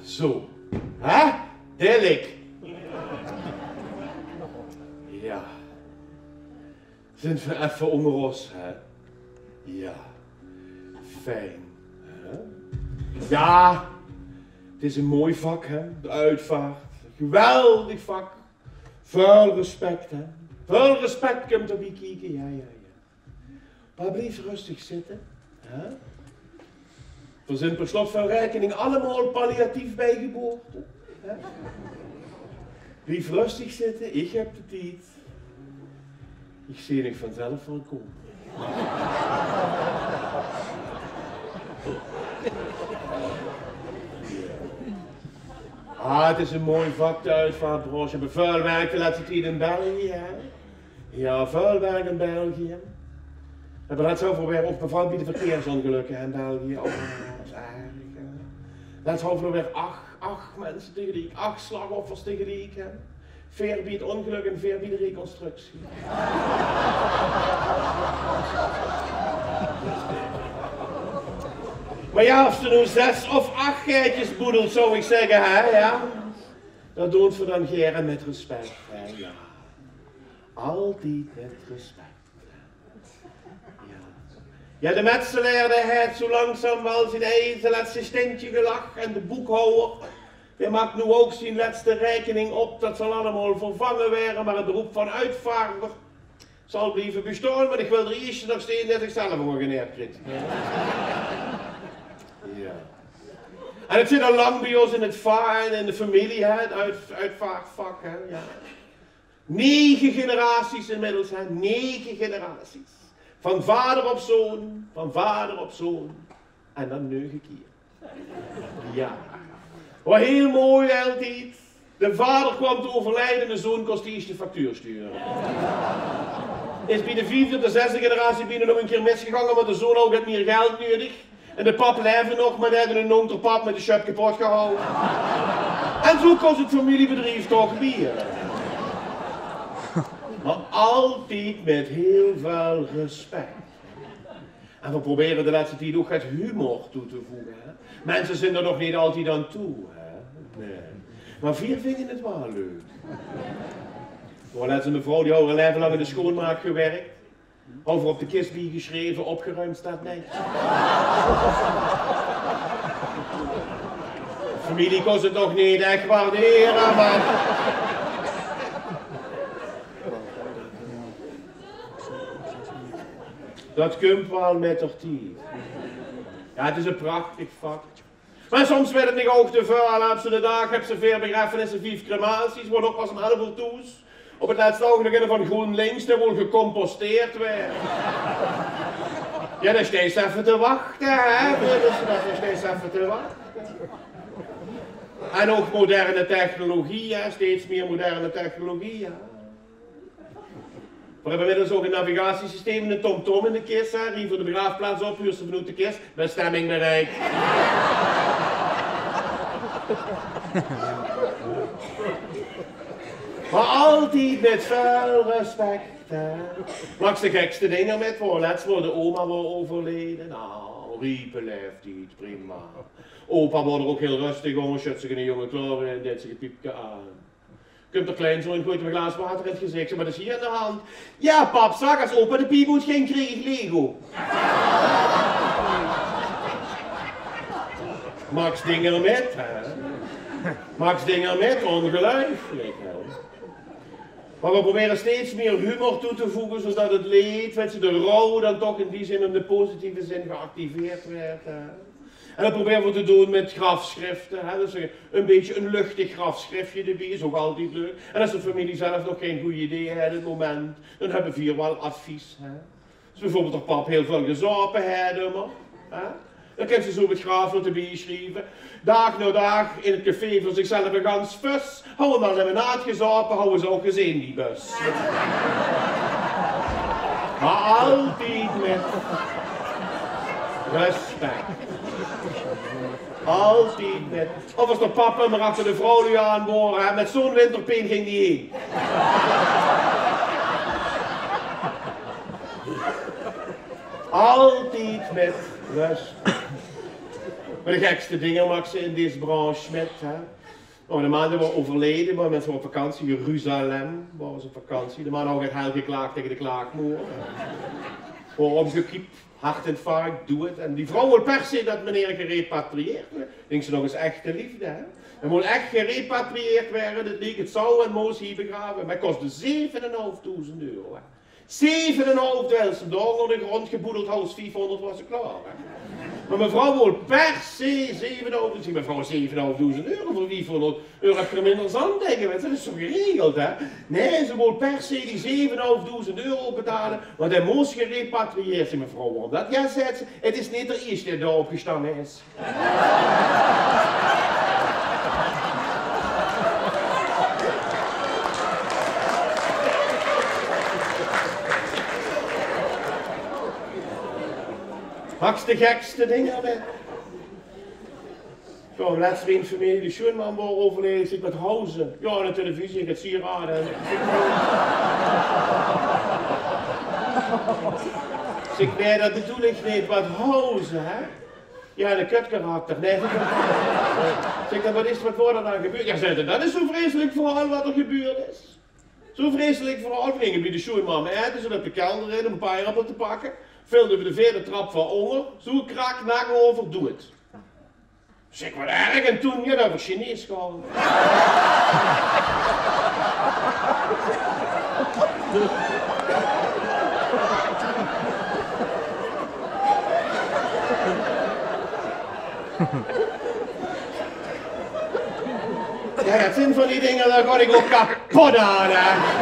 zo. Hè? Heerlijk. Ja. Sind we even onder ons, hè? Ja. Fijn. Hè? Ja. Het is een mooi vak, hè? De uitvaart. Geweldig vak. Veel respect, hè? Veel respect komt erbij kijken. Ja, ja, ja. Maar blijf rustig zitten. Hè? Er zijn per slot van rekening allemaal palliatief bij geboorte. Hè? Blijf rustig zitten, ik heb de tijd. Ik zie het vanzelf wel komen. Ah, het is een mooi vak, de uitvaartbranche. We hebben veel werk de laatste tijd in België, hè? Ja, veel werk in België. We hebben net zoveel weer op bijvoorbeeld bij de verkeersongelukken in België. Oh, dat is erg, hè? Net zoveel weer 8 mensen tegelijk, 8 slachtoffers tegelijk, hè? 4 bij het ongeluk en 4 bij de reconstructie. Maar ja, of er nu 6 of 8 geitjes boedelt, zou ik zeggen, hè, ja. Dat doen we dan geren met respect, hè, ja. Altijd met respect. Ja, de metselaar heeft zo langzaam wel zijn eigen laatste stintje gelach en de boekhouder, die maakt nu ook zijn laatste rekening op, dat zal allemaal vervangen worden, maar het beroep van uitvaarder zal blijven bestaan, maar ik wil er eerst nog steeds net zichzelf voor geneerd. Ja. En het zit al lang bij ons in het vak en in de familie, hè, het uitvaartvak, hè, ja. 9 generaties inmiddels, hè, 9 generaties. Van vader op zoon, en dan 9 keer. Ja. Wat heel mooi altijd. De vader kwam te overlijden en de zoon kost eerst de factuur sturen. Is bij de 4e of de 6e generatie binnen nog een keer misgegaan, maar de zoon ook had meer geld nodig. En de pap leefde nog, maar die hadden een onderpap met de shop kapot gehouden. En zo kost het familiebedrijf toch bier. Maar altijd met heel veel respect. En we proberen de laatste tijd ook het humor toe te voegen. Hè? Mensen zijn er nog niet altijd aan toe. Hè? Nee. Maar 4 vinden het wel leuk. Door net een mevrouw die al een leven lang in de schoonmaak gewerkt. Over op de kist bij geschreven, opgeruimd staat netjes. Familie kost het nog niet echt waarderen, maar... Dat komt wel met de tijd. Ja, het is een prachtig vak. Maar soms werd het niet ook te veel. Op zo'n dag heb ze 4 begrafenissen, 5 crematies, wordt ook pas om 11 uur toes. Op het laatste ogenblik van GroenLinks, dat wil gecomposteerd werden. Ja, dat is steeds even te wachten, hè. Dat is steeds even te wachten. En ook moderne technologie, hè. Steeds meer moderne technologie, ja. We hebben inmiddels ook een navigatiesysteem en een TomTom in de kist, hè. Rie voor de begraafplaats op, huur ze vanuit de kist, bestemming bereikt. Maar altijd met veel respect, hè. Maak de gekste dingen met, voor laatst wordt de oma overleden. Nou, riepen leeft niet, prima. Opa wordt er ook heel rustig om, schut zich in een jonge kleur en deed zich een piepje aan. Komt er kleinzoon, gooit een glaas water in het gezicht, zeg maar dat is hier aan de hand. Ja pap, straks als opa de piep moet geen kreeg Lego. Max dingen met, hè. Max dingen met, ongelooflijk, hè. Maar we proberen steeds meer humor toe te voegen, zodat het leed, weet je, de rouw dan toch in die zin, in de positieve zin, geactiveerd werd. Hè. En dat proberen we te doen met grafschriften. Hè. Dus een beetje een luchtig grafschriftje erbij is ook altijd leuk. En als de familie zelf nog geen goed idee heeft op het moment, dan hebben we hier wel advies. Hè. Dus bijvoorbeeld dat pap heel veel gezopen heeft, hè. Dan kan ze zo met grafel erbij schrijven. Dag na dag in het café voor zichzelf een gans fus. Houden maar lemonade gezopen, houden ze ook gezien die bus. Maar altijd met respect. Altijd met... Of als de papa maar achter de vrouw nu aanboren, met zo'n winterpeen ging die heen. Altijd met respect. Maar de gekste dingen mag ze in deze branche met. Hè. Oh, de maanden waren overleden, maar mensen waren op vakantie. Jeruzalem waren ze op vakantie. De man had ook heel geklaagd tegen de klaagmoer. Gewoon opgekiept, hartinfarct, doe het. En die vrouw wil per se dat meneer gerepatrieerd wordt. Denkt ze nog eens echte liefde, hè? Hij moet echt gerepatrieerd worden. Dat leek het zou en moest hier begraven. Maar het kostte €7.500. 7.500 dollar de grond geboedeld, huis 500 was ze klaar. Hè? Maar mevrouw wil per se 7.500, mevrouw €7.500 voor 500 euro heb je er minder zand tegen, dat is zo geregeld hè. Nee, ze wil per se die €7.500 betalen, want hij moest gerepatrieerd zijn mevrouw. Want dat ja, zegt ze, het is niet de eerste die daar opgestaan is. Max de gekste dingen met. Zo, laatst weer in familie, de Schoenman was overleden, zit met Hausen. Ja, aan de televisie, ik het sieraden. Zeg, nee, dat bedoel ik niet, wat Hausen, hè? Ja, de kutkarakter. Nee, zeg, wat is er, wat wordt er dan gebeurd? Ja, zeg, dat is zo vreselijk verhaal wat er gebeurd is. Zo vreselijk verhaal. We gingen bij de Schoenman eten, zodat de kelder in om een paar appel te pakken. Vulden we de vierde trap van onder, zo krak, nagel over, doe het. Zeg, wat erg, en toen, ja, dat was Chinees gehouden. Ja, dat zijn van die dingen, daar ga ik ook kapot aan, hè.